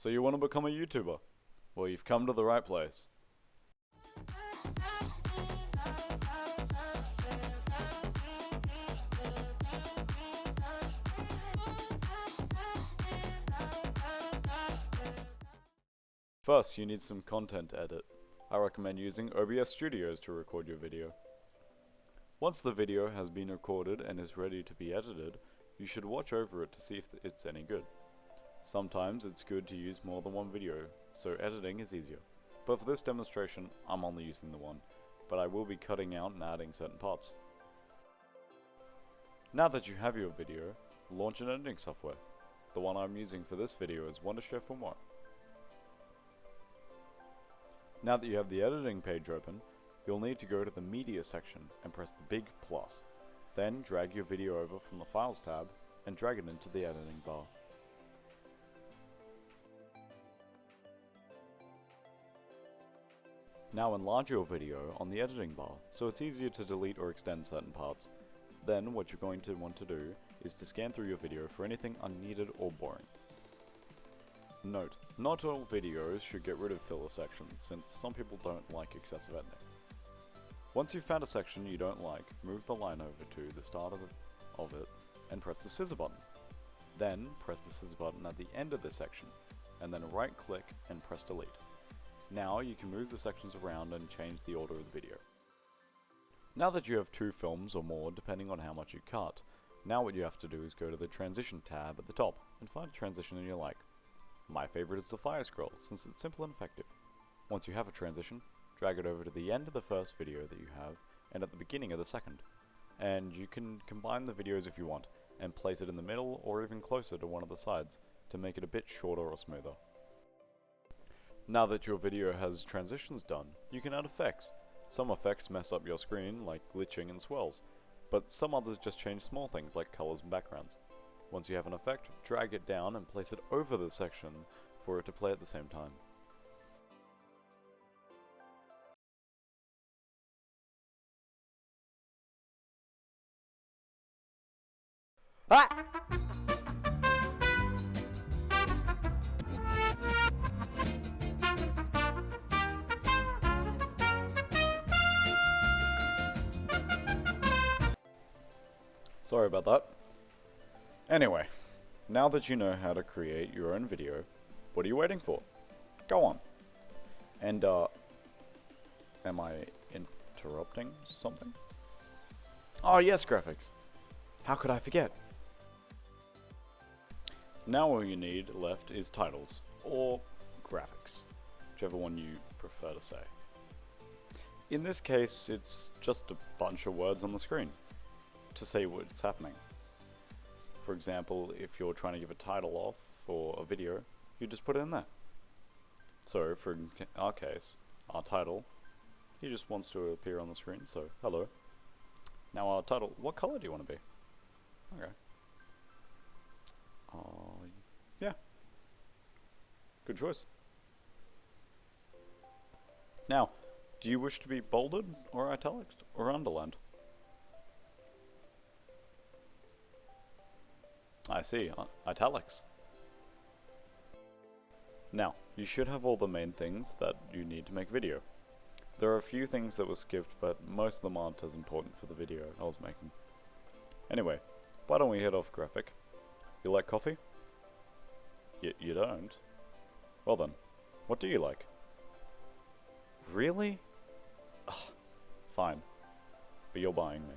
So you want to become a YouTuber? Well, you've come to the right place. First, you need some content to edit. I recommend using OBS Studios to record your video. Once the video has been recorded and is ready to be edited, you should watch over it to see if it's any good. Sometimes it's good to use more than one video, so editing is easier. But for this demonstration, I'm only using the one, but I will be cutting out and adding certain parts. Now that you have your video, launch an editing software. The one I'm using for this video is wondershare filmora. Now that you have the editing page open, you'll need to go to the media section and press the big plus. Then drag your video over from the files tab and drag it into the editing bar. Now enlarge your video on the editing bar so it's easier to delete or extend certain parts. Then what you're going to want to do is to scan through your video for anything unneeded or boring. Note, not all videos should get rid of filler sections, since some people don't like excessive editing. Once you've found a section you don't like, move the line over to the start of it and press the scissor button. Then press the scissor button at the end of the section, and then right click and press delete. Now you can move the sections around and change the order of the video. Now that you have 2 films or more, depending on how much you cut, now what you have to do is go to the transition tab at the top and find a transition you like. My favorite is the fire scroll, since it's simple and effective. Once you have a transition, drag it over to the end of the first video that you have, and at the beginning of the second. And you can combine the videos if you want, and place it in the middle or even closer to one of the sides, to make it a bit shorter or smoother. Now that your video has transitions done, you can add effects. Some effects mess up your screen, like glitching and swells, but some others just change small things like colors and backgrounds. Once you have an effect, drag it down and place it over the section for it to play at the same time. Ah! Sorry about that. Anyway, now that you know how to create your own video, what are you waiting for? Go on. And, am I interrupting something? Oh yes, graphics. How could I forget? Now all you need left is titles, or graphics, whichever one you prefer to say. In this case, it's just a bunch of words on the screen to say what's happening. For example, if you're trying to give a title off for a video, you just put it in there. So, for our case, our title, he just wants to appear on the screen, so hello. Now our title, what color do you want to be? Okay. Yeah. Good choice. Now, do you wish to be bolded, or italics, or underlined? I see, italics. Now, you should have all the main things that you need to make a video. There are a few things that were skipped, but most of them aren't as important for the video I was making. Anyway, why don't we head off graphic? You like coffee? You don't? Well then, what do you like? Really? Ugh, fine, but you're buying me.